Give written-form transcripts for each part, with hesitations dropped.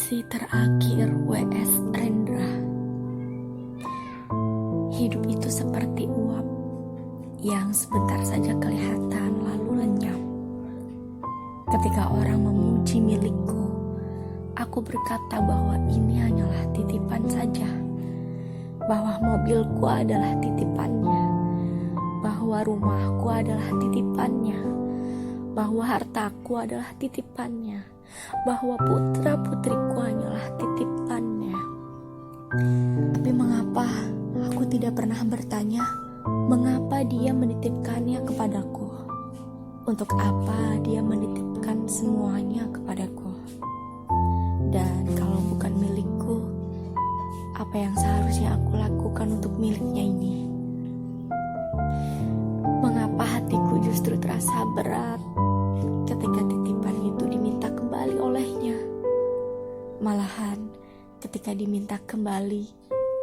Puisi terakhir W.S. Rendra. Hidup itu seperti uap yang sebentar saja kelihatan lalu lenyap. Ketika orang memuji milikku, aku berkata bahwa ini hanyalah titipan saja, bahwa mobilku adalah titipannya, bahwa rumahku adalah titipannya, bahwa hartaku adalah titipannya, bahwa putra-putriku hanyalah titipannya. Tapi mengapa aku tidak pernah bertanya mengapa dia menitipkannya kepadaku? Untuk apa dia menitipkan semuanya kepadaku? Dan kalau bukan milikku, apa yang seharusnya aku lakukan untuk miliknya ini? Mengapa hatiku justru terasa berat ketika titipan itu diminta kembali olehnya? Malahan ketika diminta kembali,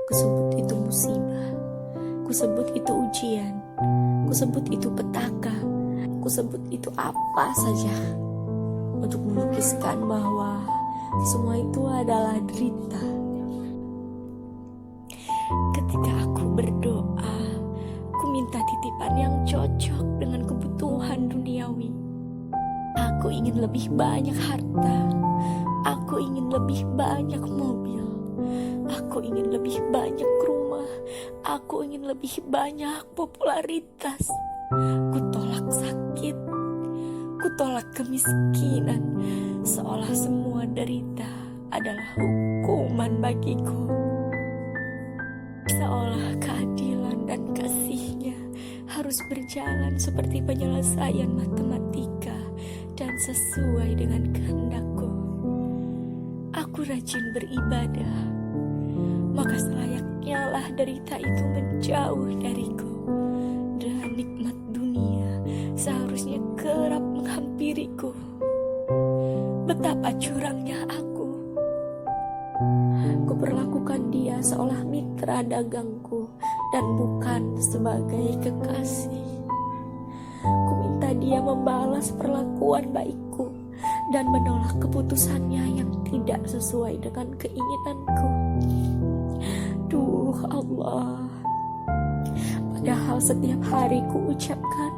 kusebut itu musibah, kusebut itu ujian, kusebut itu petaka, kusebut itu apa saja untuk melukiskan bahwa semua itu adalah derita. Ketika aku berdoa, ku minta titipan yang cocok dengan kebutuhan duniawi. Aku ingin lebih banyak harta, aku ingin lebih banyak mobil, aku ingin lebih banyak rumah, aku ingin lebih banyak popularitas. Ku tolak sakit, ku tolak kemiskinan, seolah semua derita adalah hukuman bagiku. Seolah keadilan dan kasihnya harus berjalan seperti penyelesaian matematika dan sesuai dengan kehendakku. Aku rajin beribadah, maka selayaknya lah derita itu menjauh dariku. Dan nikmat dunia seharusnya kerap menghampiriku. Betapa curangnya aku. Kuperlakukan dia seolah mitra dagangku dan bukan sebagai kekasih. Ku minta dia membalas perlakuan baikku dan menolak keputusannya yang tidak sesuai dengan keinginanku. Duh Allah, padahal setiap hari ku ucapkan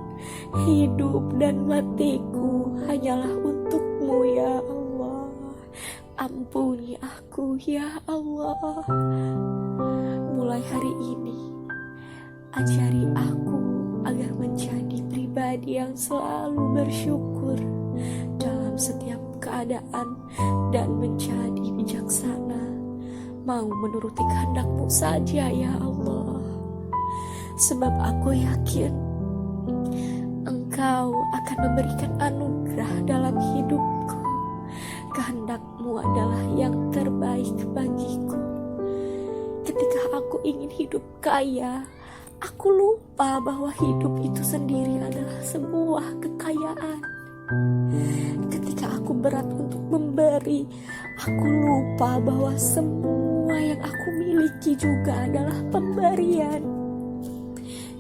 hidup dan matiku hanyalah untukmu ya Allah. Ampuni aku ya Allah. Mulai hari ini, ajari aku agar menjadi pribadi yang selalu bersyukur dalam setiap keadaan dan menjadi bijaksana, mau menuruti kehendak-Mu saja ya Allah. Sebab aku yakin Engkau akan memberikan anugerah dalam hidupku. Kehendak-Mu adalah yang terbaik bagiku. Ketika aku ingin hidup kaya, aku lupa bahwa hidup itu sendiri adalah sebuah kekayaan. Ketika aku berat untuk memberi, aku lupa bahwa semua yang aku miliki juga adalah pemberian.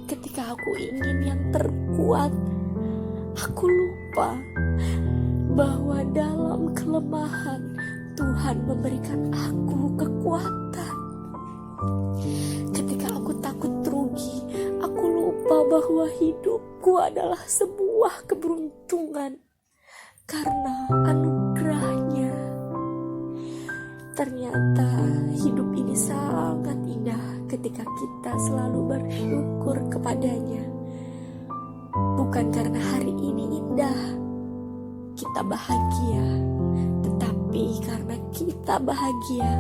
Ketika aku ingin yang terkuat, aku lupa bahwa dalam kelemahan Tuhan memberikan aku kekuatan. Ketika aku takut rugi, aku lupa bahwa hidupku adalah sebuah keberuntungan karena anugerahnya. Ternyata hidup ini sangat indah ketika kita selalu bersyukur kepadanya. Bukan karena hari ini indah kita bahagia, tetapi karena kita bahagia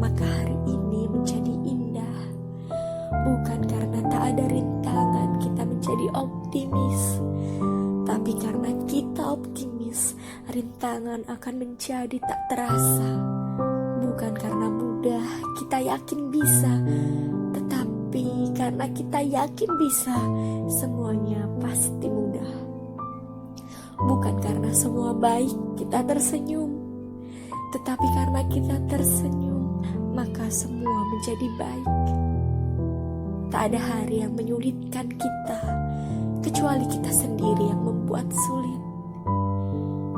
maka hari ini menjadi indah. Bukan karena tak ada rintangan kita menjadi optimis, tapi karena kita optimis rintangan akan menjadi tak terasa. Bukan karena mudah kita yakin bisa, tetapi karena kita yakin bisa, semuanya pasti mudah. Bukan karena semua baik kita tersenyum, tetapi karena kita tersenyum maka semua menjadi baik. Tak ada hari yang menyulitkan kita kecuali kita sendiri yang membuat sulit.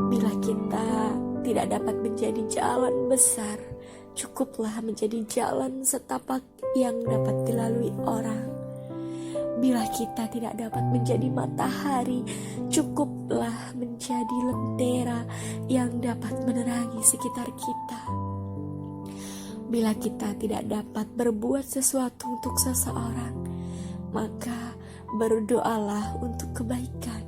Bila kita tidak dapat menjadi jalan besar, cukuplah menjadi jalan setapak yang dapat dilalui orang. Bila kita tidak dapat menjadi matahari, cukuplah menjadi lentera yang dapat menerangi sekitar kita. Bila kita tidak dapat berbuat sesuatu untuk seseorang, maka berdoalah untuk kebaikan.